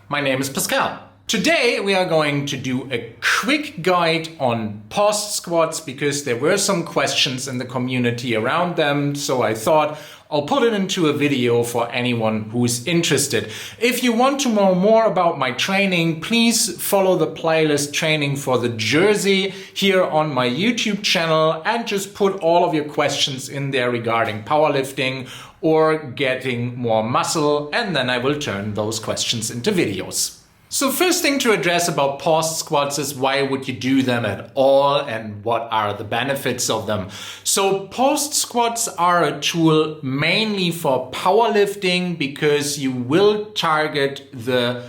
My name is Pascal. Today we are going to do a quick guide on post squats because there were some questions in the community around them, so I thought I'll put it into a video for anyone who is interested. If you want to know more about my training, please follow the playlist Training for the Jersey here on my YouTube channel and just put all of your questions in there regarding powerlifting or getting more muscle, and then I will turn those questions into videos. So first thing to address about post squats is why would you do them at all and what are the benefits of them. So post squats are a tool mainly for powerlifting because you will target the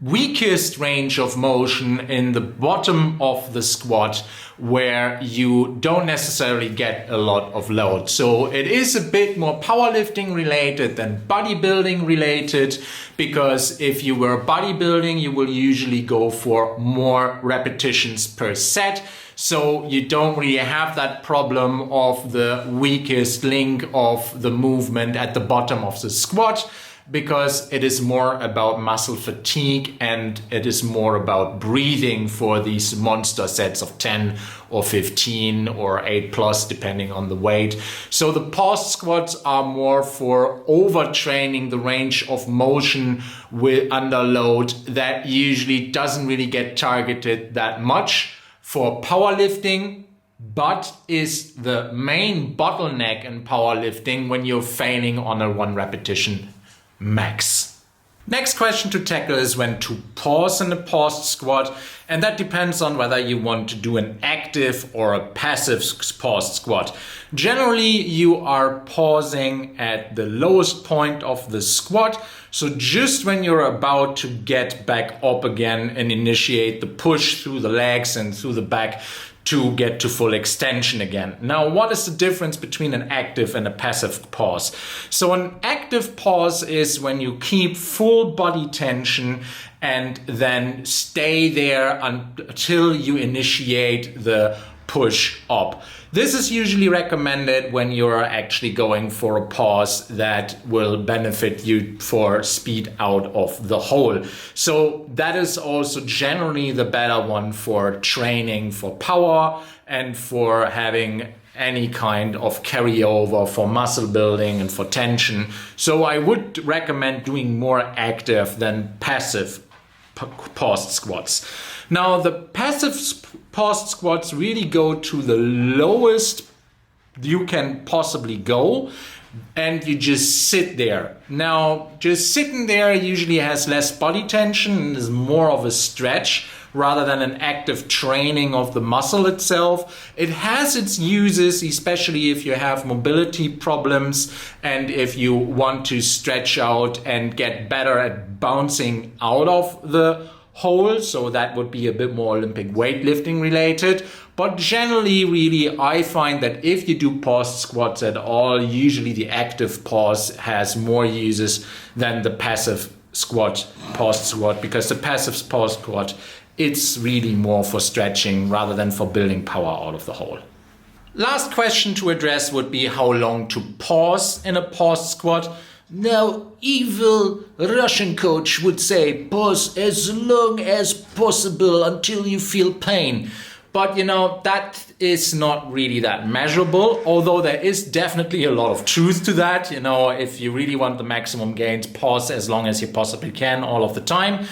weakest range of motion in the bottom of the squat where you don't necessarily get a lot of load. So it is a bit more powerlifting related than bodybuilding related, because if you were bodybuilding, you will usually go for more repetitions per set. So you don't really have that problem of the weakest link of the movement at the bottom of the squat, because it is more about muscle fatigue and it is more about breathing for these monster sets of 10 or 15 or 8 plus, depending on the weight. So the post squats are more for overtraining the range of motion with under load that usually doesn't really get targeted that much for powerlifting, but is the main bottleneck in powerlifting when you're failing on a 1 repetition max. Next question to tackle is when to pause in a post squat, and that depends on whether you want to do an active or a passive post squat. Generally, you are pausing at the lowest point of the squat, so just when you're about to get back up again and initiate the push through the legs and through the back to get to full extension again. Now, what is the difference between an active and a passive pause? So an active pause is when you keep full body tension and then stay there until you initiate the push up. This is usually recommended when you're actually going for a pause that will benefit you for speed out of the hole. So that is also generally the better one for training for power and for having any kind of carryover for muscle building and for tension. So I would recommend doing more active than passive post squats. Now, the passive post squats really go to the lowest you can possibly go, and you just sit there. Now, just sitting there usually has less body tension and is more of a stretch rather than an active training of the muscle itself. It has its uses, especially if you have mobility problems and if you want to stretch out and get better at bouncing out of the hole. So that would be a bit more Olympic weightlifting related. But generally, really, I find that if you do post squats at all, usually the active pause has more uses than the passive post squat, because the passive post squat, it's really more for stretching rather than for building power out of the hole. Last question to address would be how long to pause in a post squat. Now, evil Russian coach would say pause as long as possible until you feel pain. But that is not really that measurable, although there is definitely a lot of truth to that. If you really want the maximum gains, pause as long as you possibly can all of the time.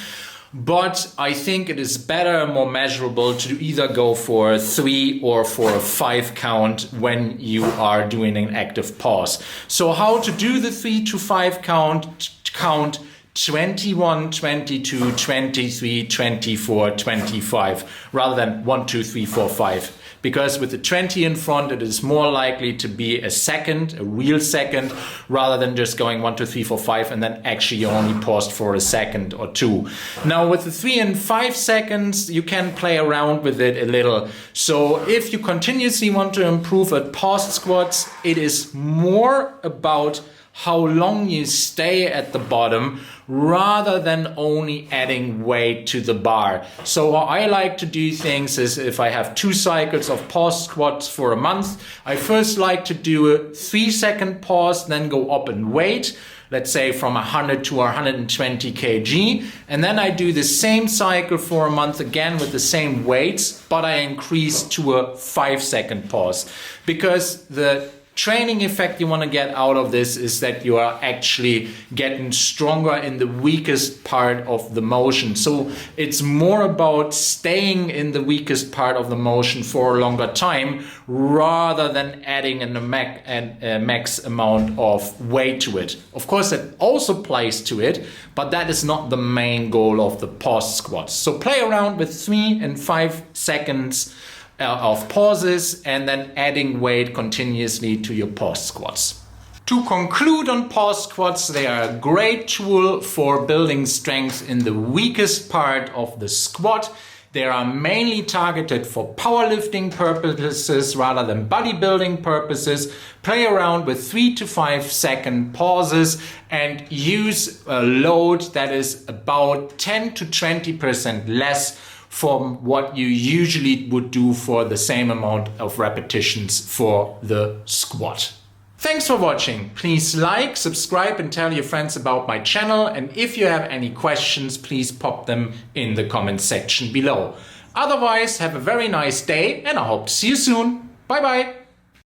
But I think it is better and more measurable to either go for a 3 or for a 5 count when you are doing an active pause. So how to do the 3 to 5 count 21, 22, 23, 24, 25, rather than 1, 2, 3, 4, 5. Because with the 20 in front, it is more likely to be a second, a real second, rather than just going 1, 2, 3, 4, 5, and then actually you only paused for a second or 2. Now with the 3 and 5 seconds, you can play around with it a little. So if you continuously want to improve at post squats, it is more about how long you stay at the bottom rather than only adding weight to the bar. So how I like to do things is, if I have 2 cycles of pause squats for a month, I first like to do a 3-second pause, then go up in weight, let's say from 100 to 120 kg. And then I do the same cycle for a month again with the same weights, but I increase to a 5-second pause. Because the training effect you want to get out of this is that you are actually getting stronger in the weakest part of the motion. So it's more about staying in the weakest part of the motion for a longer time rather than adding a max amount of weight to it. Of course, it also plays to it, but that is not the main goal of the pause squats. So play around with 3 and 5 seconds of pauses and then adding weight continuously to your pause squats. To conclude on pause squats, they are a great tool for building strength in the weakest part of the squat. They are mainly targeted for powerlifting purposes rather than bodybuilding purposes. Play around with 3 to 5 second pauses and use a load that is about 10 to 20% less from what you usually would do for the same amount of repetitions for the squat. Thanks for watching. Please like, subscribe and tell your friends about my channel. And if you have any questions, please pop them in the comment section below. Otherwise, have a very nice day and I hope to see you soon. Bye bye.